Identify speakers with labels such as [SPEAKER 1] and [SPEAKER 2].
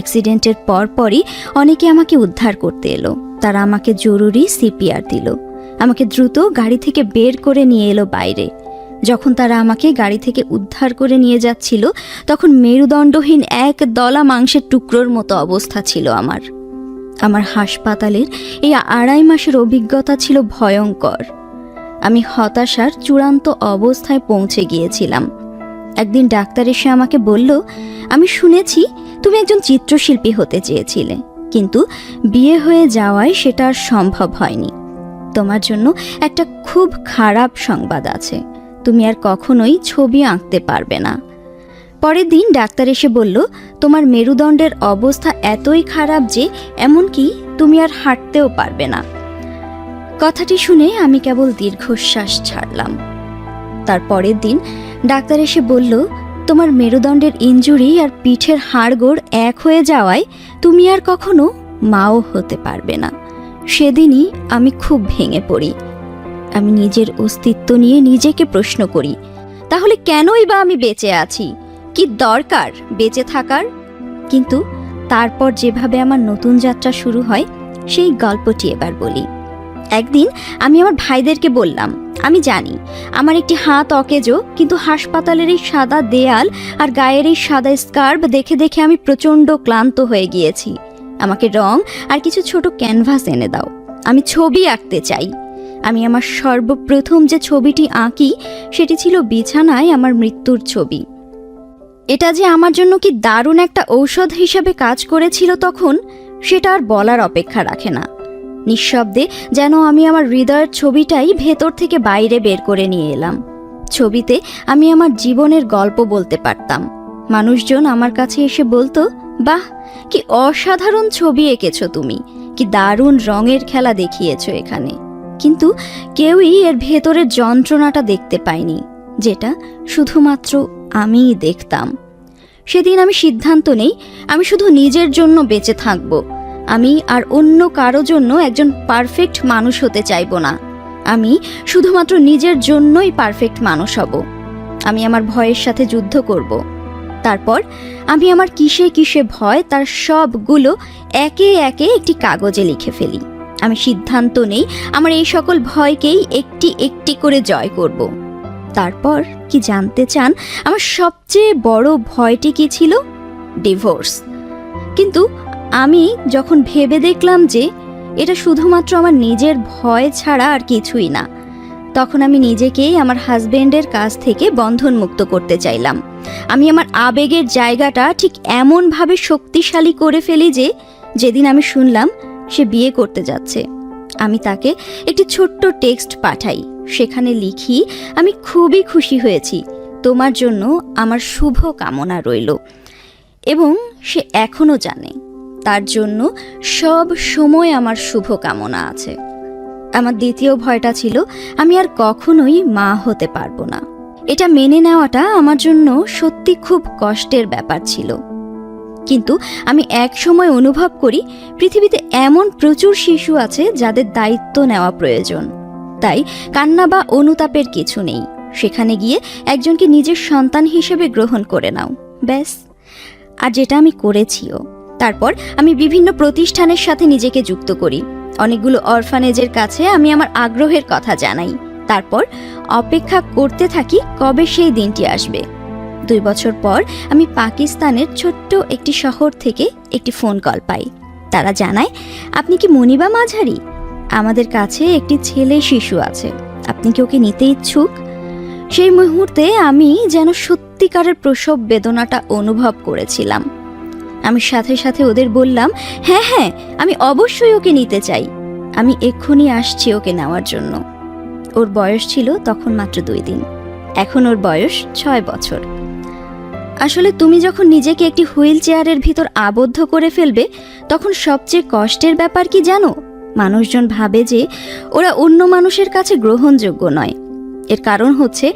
[SPEAKER 1] অ্যাক্সিডেন্টের পরপরই অনেকে আমাকে উদ্ধার করতে এলো। তারা আমাকে জরুরি সিপিআর দিল, আমাকে দ্রুত গাড়ি থেকে বের করে নিয়ে এলো বাইরে। যখন তারা আমাকে গাড়ি থেকে উদ্ধার করে নিয়ে যাচ্ছিল, তখন মেরুদণ্ডহীন এক দলা মাংসের টুকরোর মতো অবস্থা ছিল আমার। আমার হাসপাতালের এই 2.5 মাসের অভিজ্ঞতা ছিল ভয়ঙ্কর। আমি হতাশার চূড়ান্ত অবস্থায় পৌঁছে গিয়েছিলাম। একদিন ডাক্তার এসে আমাকে বলল, আমি শুনেছি তুমি একজন চিত্রশিল্পী হতে চেয়েছিলে, কিন্তু বিয়ে হয়ে যাওয়ায় সেটা আর সম্ভব হয়নি। তোমার জন্য একটা খুব খারাপ সংবাদ আছে, তুমি আর কখনোই ছবি আঁকতে পারবে না। পরের দিন ডাক্তার এসে বলল, তোমার মেরুদণ্ডের অবস্থা এতই খারাপ যে এমনকি তুমি আর হাঁটতেও পারবে না। কথাটি শুনে আমি কেবল দীর্ঘশ্বাস ছাড়লাম। তার পরের দিন ডাক্তার এসে বলল, তোমার মেরুদণ্ডের ইনজুরি আর পিঠের হাড়গোড় এক হয়ে যাওয়ায় তুমি আর কখনো মাও হতে পারবে না। সেদিনই আমি খুব ভেঙে পড়ি। আমি নিজের অস্তিত্ব নিয়ে নিজেকে প্রশ্ন করি, তাহলে কেনই বা আমি বেঁচে আছি? কি দরকার বেঁচে থাকার? কিন্তু তারপর যেভাবে আমার নতুন যাত্রা শুরু হয়, সেই গল্পটি এবার বলি। একদিন আমি আমার ভাইদেরকে বললাম, আমি জানি আমার একটি হাত অকেজো, কিন্তু হাসপাতালের এই সাদা দেয়াল আর গায়ের এই সাদা স্কার্ফ দেখে দেখে আমি প্রচণ্ড ক্লান্ত হয়ে গিয়েছি। আমাকে রং আর কিছু ছোট ক্যানভাস এনে দাও, আমি ছবি আঁকতে চাই। আমি আমার সর্বপ্রথম যে ছবিটি আঁকি সেটি ছিল বিছানায় আমার মৃত্যুর ছবি। এটা যে আমার জন্য কি দারুণ একটা ঔষধ হিসাবে কাজ করেছিল তখন, সেটা আর বলার অপেক্ষা রাখে না। নিঃশব্দে যেন আমি আমার হৃদয়ের ছবিটাই ভেতর থেকে বাইরে বের করে নিয়ে এলাম। ছবিতে আমি আমার জীবনের গল্প বলতে পারতাম। মানুষজন আমার কাছে এসে বলতো, বাহ, কি অসাধারণ ছবি এঁকেছো তুমি, কি দারুণ রঙের খেলা দেখিয়েছো এখানে। কিন্তু কেউই এর ভেতরের যন্ত্রণাটা দেখতে পায়নি, যেটা শুধুমাত্র আমিই দেখতাম। সেদিন আমি সিদ্ধান্ত নেই, আমি শুধু নিজের জন্য বেঁচে থাকব। আমি আর অন্য কারো জন্য একজন পারফেক্ট মানুষ হতে চাইব না। আমি শুধুমাত্র নিজের জন্যই পারফেক্ট মানুষ হব। আমি আমার ভয়ের সাথে যুদ্ধ করব। তারপর আমি আমার কিসে কিসে ভয় তার সবগুলো একে একে একটি কাগজে লিখে ফেলি। আমি সিদ্ধান্ত নেই আমার এই সকল ভয়কেই একটি একটি করে জয় করব। তারপর কি জানতে চান, আমার সবচেয়ে বড় ভয়টি কি ছিল? ডিভোর্স। কিন্তু আমি যখন ভেবে দেখলাম যে এটা শুধুমাত্র আমার নিজের ভয় ছাড়া আর কিছুই না, তখন আমি নিজেকেই আমার হাজবেন্ডের কাছ থেকে বন্ধনমুক্ত করতে চাইলাম। আমি আমার আবেগের জায়গাটা ঠিক এমনভাবে শক্তিশালী করে ফেলি যে যেদিন আমি শুনলাম সে বিয়ে করতে যাচ্ছে, আমি তাকে একটি ছোট্ট টেক্সট পাঠাই। সেখানে লিখি, আমি খুবই খুশি হয়েছি, তোমার জন্য আমার শুভ কামনা রইল। এবং সে এখনও জানে তার জন্য সব সময় আমার শুভ কামনা আছে। আমার দ্বিতীয় ভয়টা ছিল, আমি আর কখনোই মা হতে পারবো না। এটা মেনে নেওয়াটা আমার জন্য সত্যি খুব কষ্টের ব্যাপার ছিল। কিন্তু আমি এক সময় অনুভব করি পৃথিবীতে এমন প্রচুর শিশু আছে যাদের দায়িত্ব নেওয়া প্রয়োজন। তাই কান্না বা অনুতাপের কিছু নেই। সেখানে গিয়ে একজনকে নিজের সন্তান হিসেবে গ্রহণ করে নাও, ব্যাস। আর যেটা আমি করেছিও। তারপর আমি বিভিন্ন প্রতিষ্ঠানের সাথে নিজেকে যুক্ত করি। অনেকগুলো অরফানেজের কাছে আমি আমার আগ্রহের কথা জানাই। তারপর অপেক্ষা করতে থাকি কবে সেই দিনটি আসবে। 2 বছর পর আমি পাকিস্তানের ছোট্ট একটি শহর থেকে একটি ফোন কল পাই। তারা জানায়, আপনি কি মনিবা মাঝারি? আমাদের কাছে একটি ছেলে শিশু আছে, আপনি কি ওকে নিতে ইচ্ছুক? সেই মুহূর্তে আমি যেন সত্যিকারের প্রসব বেদনাটা অনুভব করেছিলাম। আমি সাথে সাথে ওদের বললাম, হ্যাঁ হ্যাঁ, আমি অবশ্যই ওকে নিতে চাই, আমি এক্ষুনি আসছি ওকে নেওয়ার জন্য। ওর বয়স ছিল তখন মাত্র 2 দিন, এখন ওর বয়স 6 বছর। আসলে তুমি যখন নিজেকে একটি হুইল চেয়ারের ভিতর আবদ্ধ করে ফেলবে, তখন সবচেয়ে কষ্টের ব্যাপার কি জানো? মানুষজন ভাবে যে ওরা অন্য মানুষের কাছে গ্রহণযোগ্য নয়। এর কারণ হচ্ছে